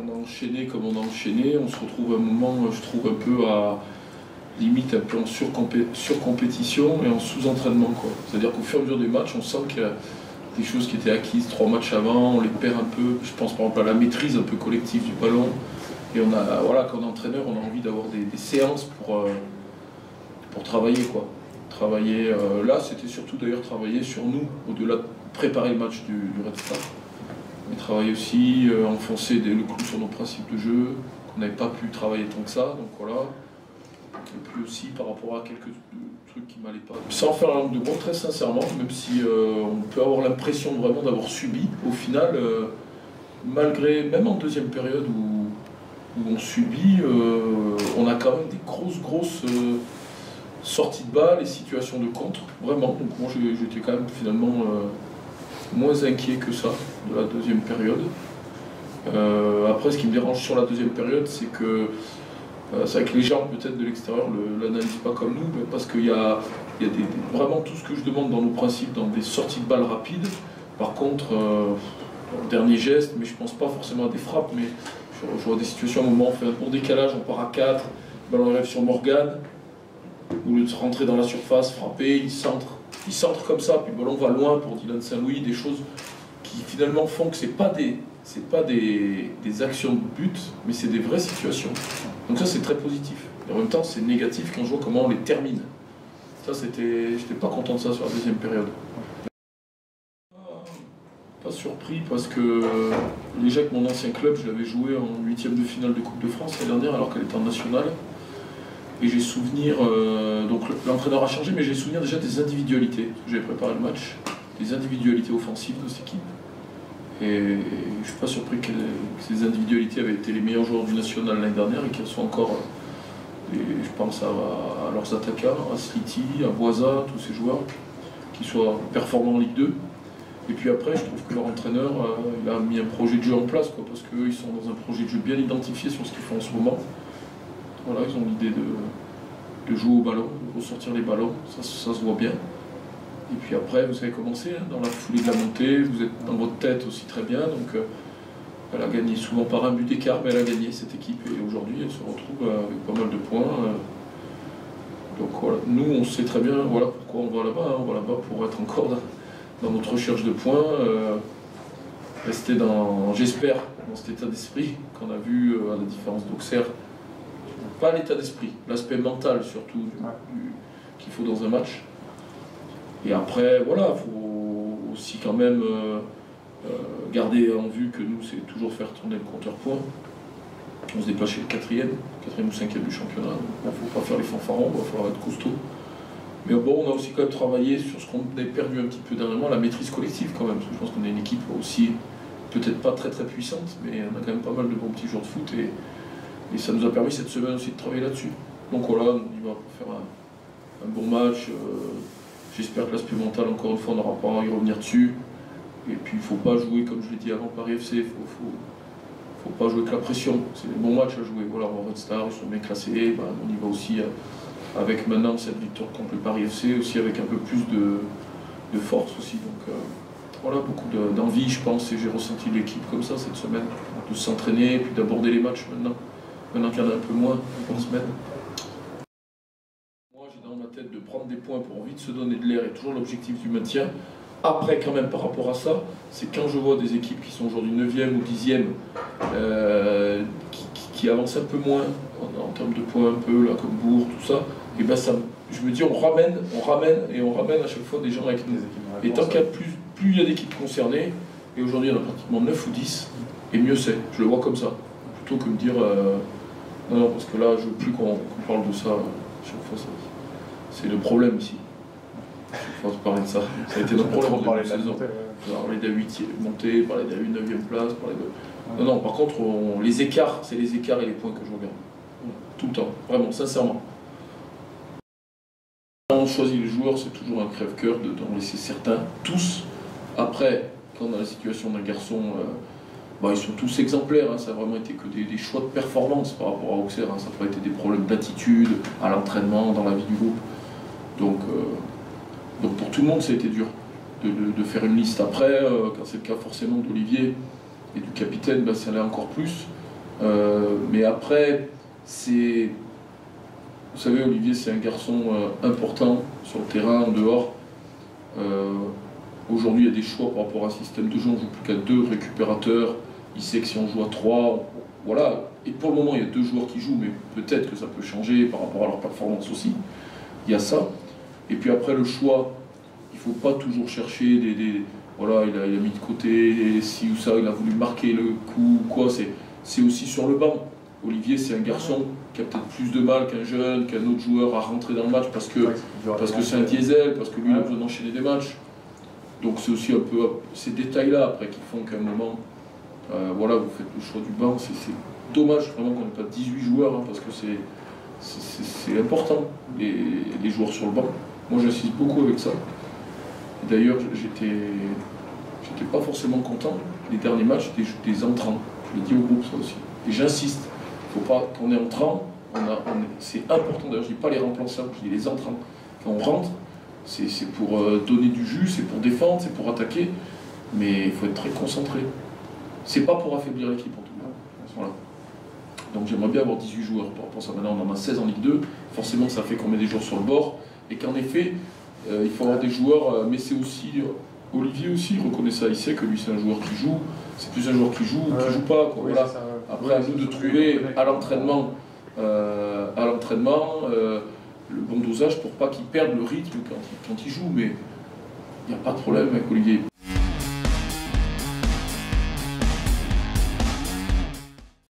on a enchaîné comme on a enchaîné, on se retrouve à un moment, je trouve, un peu à limite un peu en surcompétition et en sous-entraînement, quoi. C'est-à-dire qu'au fur et à mesure des matchs, on sent qu'il y a des choses qui étaient acquises 3 matchs avant, on les perd un peu. Je pense par exemple à la maîtrise un peu collective du ballon. Et on a, voilà, quand on est entraîneur, on a envie d'avoir des séances pour travailler, quoi. Travailler, là, c'était surtout d'ailleurs travailler sur nous, au-delà de préparer le match du Red Star. Mais travailler aussi, enfoncer le clou sur nos principes de jeu, qu'on n'avait pas pu travailler tant que ça, donc voilà. Et puis aussi par rapport à quelques trucs qui m'allaient pas. Sans faire la langue de bois, très sincèrement, même si on peut avoir l'impression vraiment d'avoir subi, au final, malgré, même en deuxième période où on subit, on a quand même des grosses sorties de balles et situations de contre, vraiment. Donc moi j'étais quand même finalement moins inquiet que ça de la deuxième période. Après, ce qui me dérange sur la deuxième période, c'est que c'est vrai que les gens peut-être de l'extérieur ne l'analysent pas comme nous, mais parce qu'il y a vraiment tout ce que je demande dans nos principes, dans des sorties de balles rapides. Par contre, dernier geste, mais je pense pas forcément à des frappes, mais je vois des situations à un moment, on fait un bon décalage, on part à 4, le ballon arrive sur Morgan, au lieu de rentrer dans la surface, frapper, il centre comme ça, puis le ballon va loin pour Dylan Saint-Louis, des choses qui finalement font que c'est pas des actions de but, mais c'est des vraies situations. Donc ça c'est très positif. Et en même temps c'est négatif quand je vois comment on les termine. Ça j'étais pas content de ça sur la deuxième période. Pas surpris parce que déjà avec mon ancien club, je l'avais joué en 8e de finale de Coupe de France l'année dernière alors qu'elle était en nationale. Et j'ai souvenir, donc l'entraîneur a changé, mais j'ai souvenir déjà des individualités. J'avais préparé le match, des individualités offensives de cette équipe. Et je ne suis pas surpris que ces individualités avaient été les meilleurs joueurs du national l'année dernière et qu'elles soient encore, je pense à leurs attaquants, à Sliti, à Boisa, tous ces joueurs, qui soient performants en Ligue 2. Et puis après, je trouve que leur entraîneur il a mis un projet de jeu en place, quoi, parce qu'eux, ils sont dans un projet de jeu bien identifié sur ce qu'ils font en ce moment. Voilà, ils ont l'idée de jouer au ballon, de ressortir les ballons, ça se voit bien. Et puis après, vous savez comment c'est, hein, dans la foulée de la montée, vous êtes dans votre tête aussi très bien. Donc elle a gagné souvent par un but d'écart, mais elle a gagné cette équipe. Et aujourd'hui, elle se retrouve avec pas mal de points. Donc voilà, nous on sait très bien voilà, pourquoi on va là-bas. Hein. On va là-bas pour être encore dans notre recherche de points. Rester j'espère, dans cet état d'esprit qu'on a vu à la différence d'Auxerre. Pas l'état d'esprit, l'aspect mental surtout qu'il faut dans un match. Et après, voilà, il faut aussi quand même garder en vue que nous, c'est toujours faire tourner le compteur points. On se déplace chez le 4e ou 5e du championnat. Il ne faut pas faire les fanfarons, il va falloir être costaud. Mais bon, on a aussi quand même travaillé sur ce qu'on a perdu un petit peu dernièrement, la maîtrise collective quand même. Parce que je pense qu'on est une équipe aussi, peut-être pas très puissante, mais on a quand même pas mal de bons petits joueurs de foot. Et ça nous a permis cette semaine aussi de travailler là-dessus. Donc voilà, on y va pour faire un bon match. J'espère que l'aspect mental, encore une fois, on n'aura pas à y revenir dessus. Et puis il ne faut pas jouer, comme je l'ai dit avant, Paris FC, il ne faut pas jouer avec la pression. C'est des bons matchs à jouer. Voilà, on va Red Star, ils sont bien classés. Ben, on y va aussi avec maintenant cette victoire contre le Paris FC, aussi avec un peu plus de force aussi. Donc voilà, beaucoup d'envie, je pense, et j'ai ressenti l'équipe comme ça cette semaine, de s'entraîner et puis d'aborder les matchs maintenant. Maintenant qu'il y en a un peu moins en semaine. Moi, j'ai dans ma tête de prendre des points pour vite se donner de l'air et toujours l'objectif du maintien. Après, quand même, par rapport à ça, c'est quand je vois des équipes qui sont aujourd'hui 9e ou 10e, qui avancent un peu moins en termes de points, un peu, là, comme Bourg, tout ça, et ben ça, je me dis, on ramène à chaque fois des gens avec nous. Et tant qu'il y a plus il y a d'équipes concernées, et aujourd'hui il y en a pratiquement 9 ou 10, et mieux c'est. Je le vois comme ça. Plutôt que me dire, non, parce que là, je veux plus qu'on parle de ça. Chaque fois, c'est le problème ici. Il faut parler de ça. Ça a été notre problème en début de saison. Parler de la 8e montée, parler de la 9e place, parler de... Non, par contre, les écarts, c'est les écarts et les points que je regarde. Tout le temps, vraiment, sincèrement. Quand on choisit les joueurs, c'est toujours un crève-cœur d'en laisser certains, tous. Après, quand on a la situation d'un garçon, ils sont tous exemplaires, hein, ça a vraiment été que des choix de performance par rapport à Auxerre, hein, ça n'a pas été des problèmes d'attitude, à l'entraînement, dans la vie du groupe. Donc pour tout le monde, ça a été dur de faire une liste. Après, quand c'est le cas forcément d'Olivier et du capitaine, ça l'est encore plus. Mais après, c'est... Vous savez, Olivier, c'est un garçon important sur le terrain, en dehors. Aujourd'hui, il y a des choix par rapport à un système de jeu. On ne joue plus qu'à 2 récupérateurs. Il sait que si on joue à 3, voilà. Et pour le moment, il y a 2 joueurs qui jouent, mais peut-être que ça peut changer par rapport à leur performance aussi. Il y a ça. Et puis après, le choix, il ne faut pas toujours chercher voilà, il a mis de côté ci ou ça, il a voulu marquer le coup, quoi. C'est aussi sur le banc. Olivier, c'est un garçon qui a peut-être plus de mal qu'un jeune, qu'un autre joueur à rentrer dans le match parce que c'est un diesel, parce que lui, il a besoin d'enchaîner des matchs. Donc c'est aussi un peu ces détails-là après qui font qu'à un moment, voilà, vous faites le choix du banc. C'est dommage vraiment qu'on n'ait pas 18 joueurs, hein, parce que c'est important, les joueurs sur le banc. Moi, j'insiste beaucoup avec ça. D'ailleurs, j'étais pas forcément content les derniers matchs des entrants. Je l'ai dit au groupe, ça aussi. Et j'insiste. Faut pas, quand on est entrant, c'est important. D'ailleurs, je dis pas les remplaçants, je dis les entrants. Quand on rentre, c'est pour donner du jus, c'est pour défendre, c'est pour attaquer, mais il faut être très concentré. C'est pas pour affaiblir l'équipe en tout cas. Voilà. Donc j'aimerais bien avoir 18 joueurs par rapport à ça. Maintenant, on en a 16 en Ligue 2. Forcément, ça fait qu'on met des joueurs sur le bord. Et qu'en effet, il faut avoir des joueurs, mais c'est aussi. Olivier aussi reconnaît ça, il sait que lui c'est un joueur qui joue, c'est plus un joueur qui joue ou qui joue pas. Quoi. Oui, voilà. ça, Après, à nous de trouver à l'entraînement le bon dosage pour pas qu'il perde le rythme quand il joue, mais il n'y a pas de problème avec Olivier.